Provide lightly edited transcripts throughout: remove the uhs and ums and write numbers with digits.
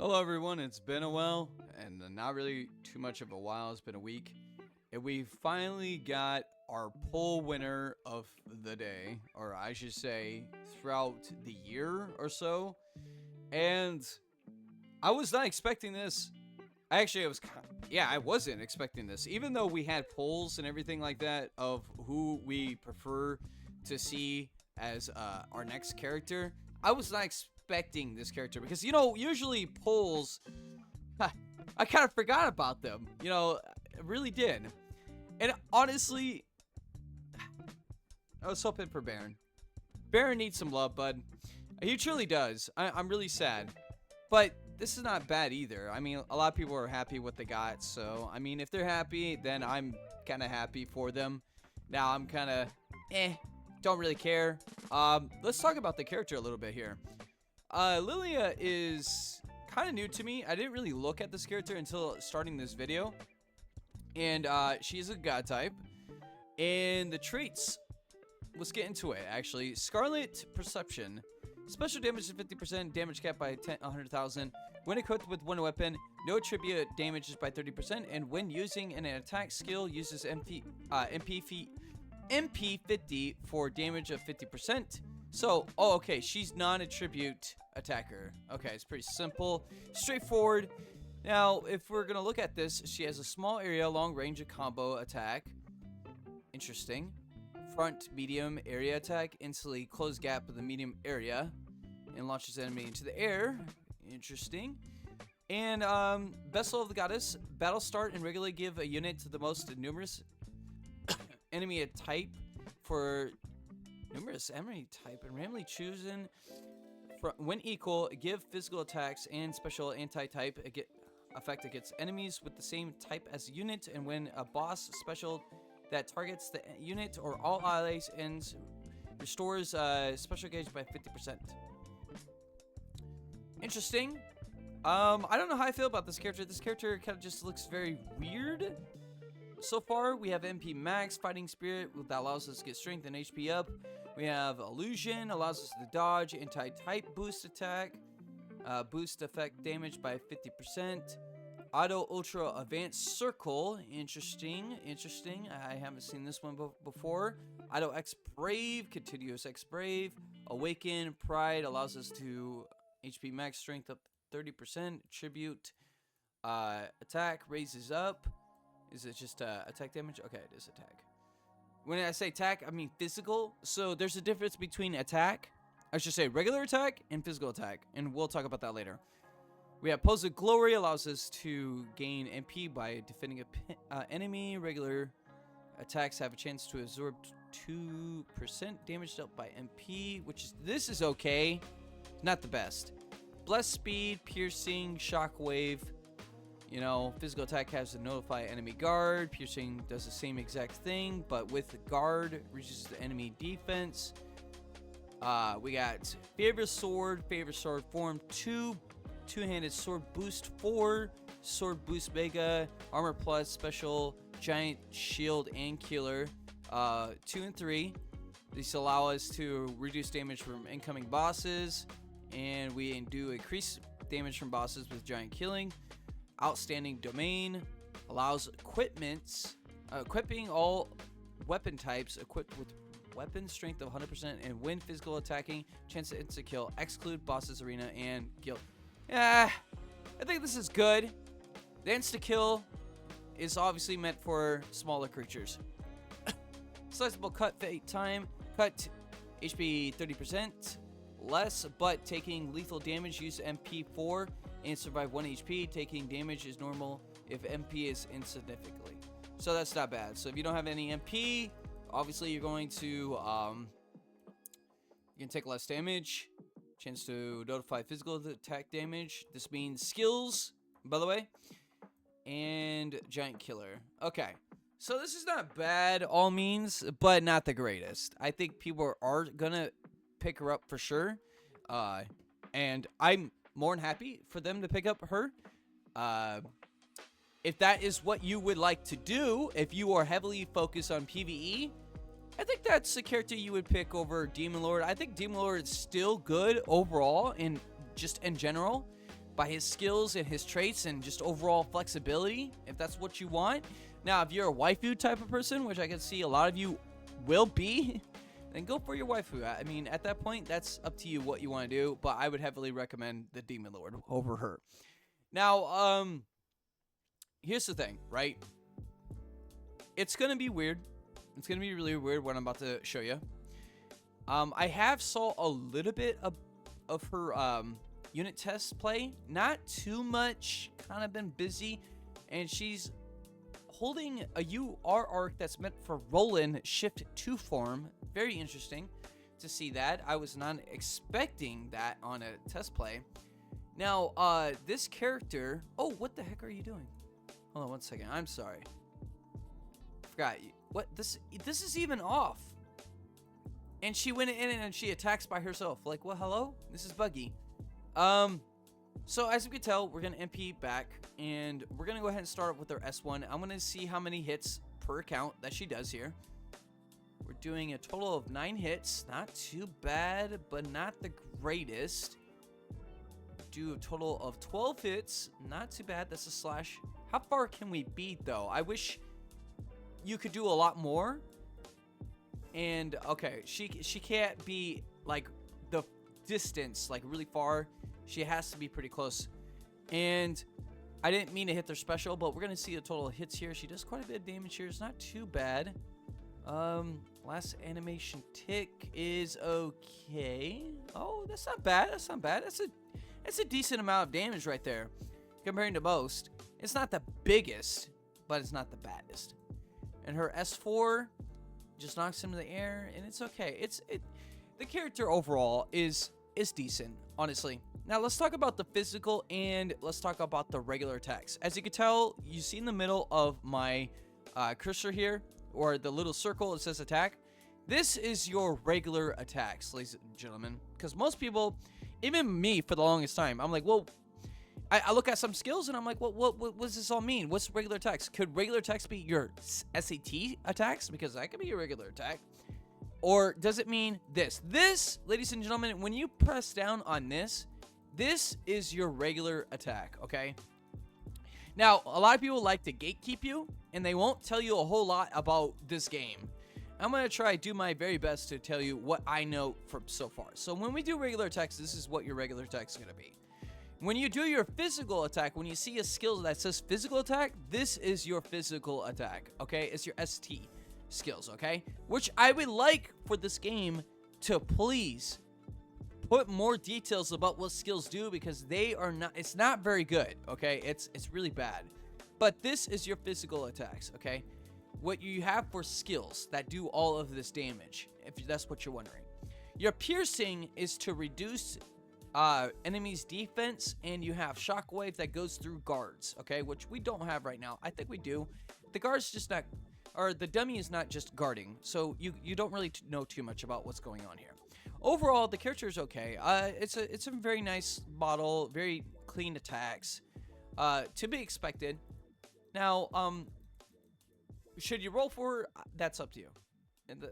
Hello everyone, it's been a while, and not really too much of a while, it's been a week. And we finally got our poll winner of the day, or I should say, throughout the year or so. And I was not expecting this. I wasn't expecting this. Even though we had polls and everything like that of who we prefer to see as our next character, I was not expecting this character because, usually polls, I kind of forgot about them. I really did. And honestly, I was hoping for Baron. Baron needs some love, bud. He truly does. I'm really sad. But this is not bad either. I mean, a lot of people are happy with what they got. So, I mean, if they're happy, then I'm kind of happy for them. Now, I'm kind of, don't really care. Let's talk about the character a little bit here. Lilia is kind of new to me. I didn't really look at this character until starting this video. And she's a god type. And the traits, let's get into it, actually. Scarlet Perception. Special damage is 50%, damage cap by 100,000. When equipped with one weapon, no attribute damages by 30%, and when using an attack skill, uses MP50 for damage of 50%. So, okay, she's non-attribute attacker. Okay, it's pretty simple, straightforward. Now, if we're gonna look at this, she has a small area, long range of combo attack. Interesting. Front medium area attack, instantly close gap with the medium area and launches enemy into the air. Interesting. And Vessel of the Goddess, battle start and regularly give a unit to the most numerous enemy type for numerous enemy type and randomly chosen when equal, give physical attacks and special anti-type effect against enemies with the same type as the unit, and when a boss special that targets the unit or all allies ends, restores special gauge by 50%. Interesting. I don't know how I feel about this character. This character kind of just looks very weird. So far, we have MP Max, Fighting Spirit, that allows us to get strength and HP up. We have Illusion, allows us to dodge, anti-type boost attack, boost effect damage by 50%. Auto Ultra Advanced Circle, interesting. I haven't seen this one before. Auto X Brave, Continuous X Brave. Awaken Pride allows us to HP Max Strength up 30%. Tribute Attack raises up. Is it just attack damage? Okay, it is attack. When I say attack, I mean physical. So there's a difference between attack, I should say regular attack, and physical attack. And we'll talk about that later. We have Pose of Glory, allows us to gain MP by defending an enemy. Regular attacks have a chance to absorb 2% damage dealt by MP, this is okay. Not the best. Bless Speed, Piercing, Shockwave. Physical attack has to notify enemy guard. Piercing does the same exact thing, but with the guard, reaches the enemy defense. We got Favorite Sword form 2. Two-handed sword boost 4, sword boost mega, armor plus, special, giant shield, and killer 2 and 3. These allow us to reduce damage from incoming bosses, and we do increase damage from bosses with giant killing. Outstanding Domain allows equipping all weapon types equipped with weapon strength of 100%, and when physical attacking, chance to insta-kill, exclude bosses arena, and guild. Yeah, I think this is good. The insta-kill is obviously meant for smaller creatures. Sliceable cut fate time. Cut HP 30% less, but taking lethal damage, use MP 4 and survive 1 HP. Taking damage is normal if MP is insignificantly. So that's not bad. So if you don't have any MP, obviously you're going to you can take less damage. Chance to notify physical attack damage. This means skills, by the way. And giant killer. Okay. So this is not bad, all means, but not the greatest. I think people are gonna pick her up for sure. And I'm more than happy for them to pick up her. If that is what you would like to do, if you are heavily focused on PvE, I think that's a character you would pick over Demon Lord. I think Demon Lord is still good overall, just in general. by his skills and his traits and just overall flexibility, if that's what you want. Now, if you're a waifu type of person, which I can see a lot of you will be, then go for your waifu. I mean, at that point, that's up to you what you want to do, but I would heavily recommend the Demon Lord over her. Now, here's the thing, right? It's going to be weird. It's going to be really weird what I'm about to show you. I have saw a little bit of her unit test play. Not too much. Kind of been busy. And she's holding a UR arc that's meant for Roland Shift 2 form. Very interesting to see that. I was not expecting that on a test play. Now, this character... Oh, what the heck are you doing? Hold on one second. I'm sorry. Forgot. What? This is even off. And she went in and she attacks by herself. Like, well, hello? This is buggy. So as you can tell, we're going to MP back. And we're going to go ahead and start with our S1. I'm going to see how many hits per account that she does here. We're doing a total of 9 hits. Not too bad, but not the greatest. Do a total of 12 hits. Not too bad. That's a slash. How far can we beat, though? I wish you could do a lot more. And, okay, she can't be, like, the distance, like, really far. She has to be pretty close. And I didn't mean to hit their special, but we're going to see a total of hits here. She does quite a bit of damage here. It's not too bad. Last animation tick is okay. Oh, that's not bad. That's not bad. That's a decent amount of damage right there comparing to most. It's not the biggest, but it's not the baddest. And her S4 just knocks him in the air, and it's okay. The character overall is decent, honestly. Now let's talk about the physical and let's talk about the regular attacks. As you can tell, you see in the middle of my cursor here, or the little circle that says attack. This is your regular attacks, ladies and gentlemen. Because most people, even me for the longest time, I'm like, well, I look at some skills and I'm like, well, what does this all mean? What's regular attacks? Could regular attacks be your SAT attacks? Because that could be your regular attack. Or does it mean this? This, ladies and gentlemen, when you press down on this is your regular attack, okay? Now, a lot of people like to gatekeep you, and they won't tell you a whole lot about this game. I'm going to try to do my very best to tell you what I know from so far. So when we do regular attacks, this is what your regular attack is going to be. When you do your physical attack, when you see a skill that says physical attack, this is your physical attack, okay? It's your ST skills, okay? Which I would like for this game to please put more details about what skills do, because they are not, it's not very good, okay? It's really bad. But this is your physical attacks, okay? What you have for skills that do all of this damage, if that's what you're wondering. Your piercing is to reduce enemies' defense, and you have shockwave that goes through guards, okay? Which we don't have right now. I think we do. The guard's just not, or the dummy is not just guarding, so you don't really know too much about what's going on here. Overall, the character is okay. It's a very nice model, very clean attacks, to be expected. Now, should you roll for her? That's up to you. And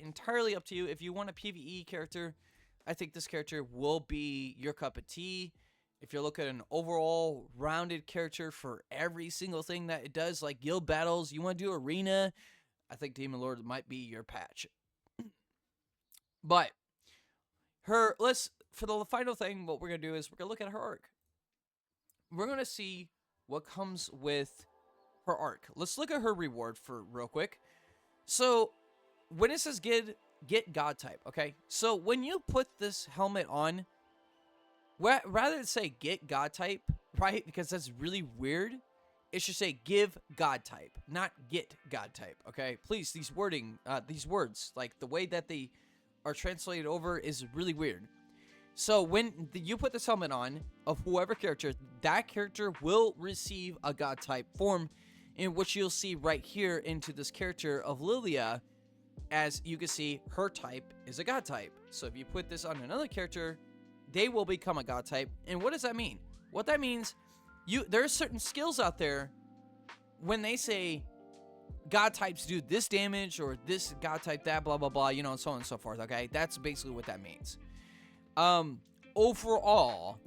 entirely up to you. If you want a PVE character, I think this character will be your cup of tea. If you're looking at an overall rounded character for every single thing that it does, like guild battles, you want to do arena, I think Demon Lord might be your patch. But for the final thing, what we're going to do is we're going to look at her arc. We're going to see what comes with her arc. Let's look at her reward for real quick. So when it says get God type, okay? So when you put this helmet on, rather than say get God type, right? Because that's really weird. It should say give God type, not get God type, okay? Please, these words, like the way that they are translated over is really weird. So when you put this helmet on of whoever character, that character will receive a God type form, in which you'll see right here into this character of Lilia. As you can see, her type is a God type. So if you put this on another character, they will become a God type. And what does that mean? What that means, there are certain skills out there when they say God types do this damage, or this God type that, blah, blah, blah, you know, and so on and so forth, okay? That's basically what that means. Overall,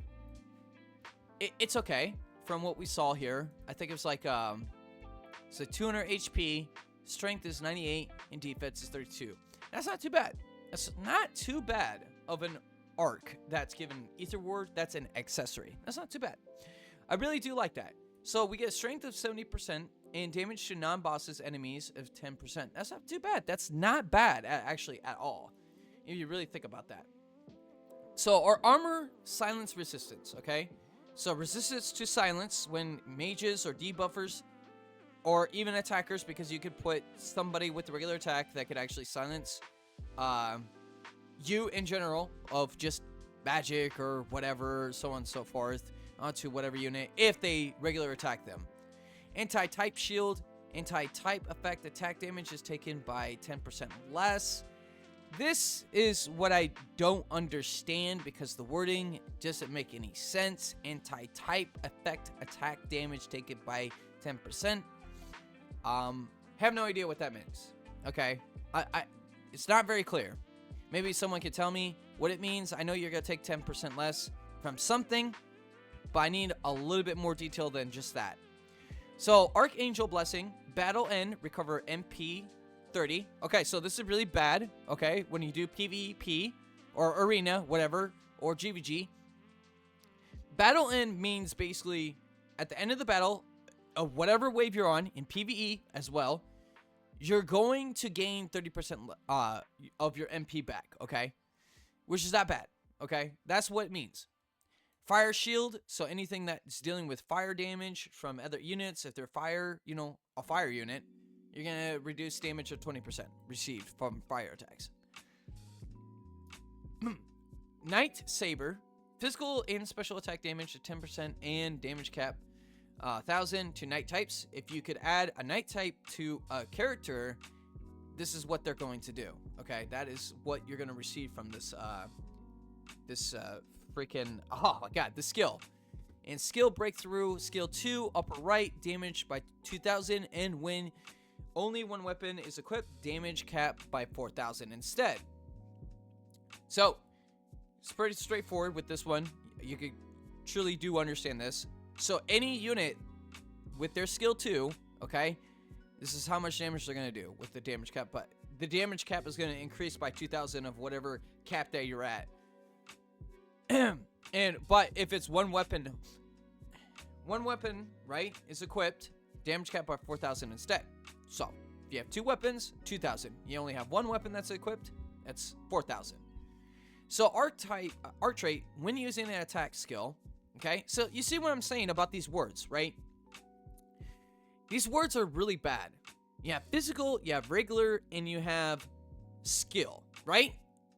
it's okay from what we saw here. I think it was like so 200 HP, strength is 98, and defense is 32. That's not too bad. That's not too bad of an arc that's given Ether Ward. That's an accessory. That's not too bad. I really do like that. So we get strength of 70% and damage to non-bosses enemies of 10%. That's not too bad. That's not bad actually at all, if you really think about that. So our armor, silence resistance, okay? So resistance to silence when mages or debuffers or even attackers, because you could put somebody with the regular attack that could actually silence you in general of just magic or whatever, so on and so forth, onto whatever unit if they regular attack them. Anti-type shield, anti-type effect attack damage is taken by 10% less. This is what I don't understand because the wording doesn't make any sense. Anti-type effect attack damage taken by 10%. Have no idea what that means. Okay, it's not very clear. Maybe someone could tell me what it means. I know you're gonna take 10% less from something, but I need a little bit more detail than just that. So Archangel Blessing, battle end, recover MP 30. Okay, so this is really bad. Okay, when you do PvP or arena, whatever, or GVG, battle end means basically at the end of the battle of whatever wave you're on in PvE as well, you're going to gain 30% of your MP back. Okay, which is not bad. Okay, that's what it means. Fire shield, so anything that's dealing with fire damage from other units, if they're fire, you know, a fire unit, you're gonna reduce damage of 20% received from fire attacks. Night Saber, physical and special attack damage of 10% and damage cap 1,000 to night types. If you could add a night type to a character, this is what they're going to do. Okay, that is what you're gonna receive from this freaking, oh my god, the skill. And skill breakthrough, skill 2, upper right, damage by 2,000, and when only one weapon is equipped, damage cap by 4,000 instead. So it's pretty straightforward with this one. You could truly do understand this. So any unit with their skill 2, okay, this is how much damage they're gonna do with the damage cap, but the damage cap is gonna increase by 2,000 of whatever cap that you're at. But if it's one weapon, right, is equipped, damage cap by 4,000 instead. So if you have 2 weapons, 2,000. You only have 1 weapon that's equipped, that's 4,000. So art trait when using an attack skill. Okay, so you see what I'm saying about these words, right? These words are really bad. You have physical, you have regular, and you have skill, right?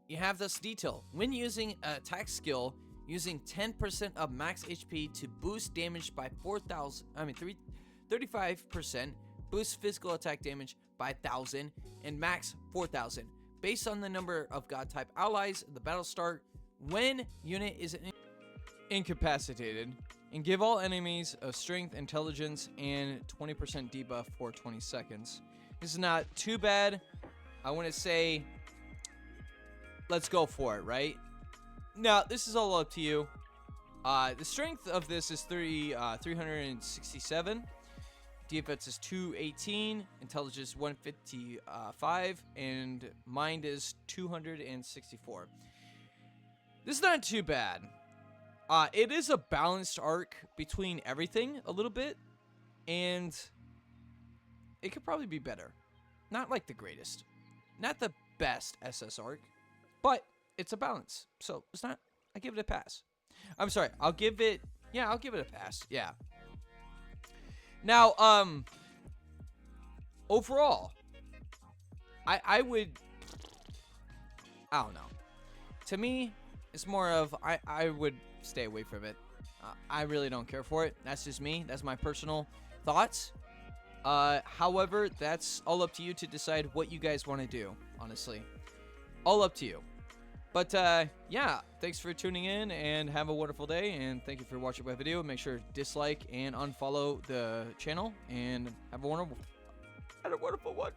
You have this detail. When using an attack skill, using 10% of max HP to boost damage by 35%, boost physical attack damage by 1,000, and max 4,000. Based on the number of god type allies at the battle start, when unit is incapacitated, and give all enemies a strength, intelligence, and 20% debuff for 20 seconds. This is not too bad. I want to say, let's go for it, right? Now, this is all up to you. The strength of this is 367. Defense is 218. Intelligence 155. And mind is 264. This is not too bad. It is a balanced arc between everything a little bit. And it could probably be better. Not like the greatest. Not the best SS arc. But it's a balance. So it's not, I give it a pass. I'm sorry, I'll give it a pass. Yeah. Now, overall, I don't know. To me, it's more of, I would stay away from it. I really don't care for it. That's just me. That's my personal thoughts. However, that's all up to you to decide what you guys want to do, honestly. All up to you. But, yeah, thanks for tuning in, and have a wonderful day, and thank you for watching my video. Make sure to dislike and unfollow the channel, and have a wonderful one.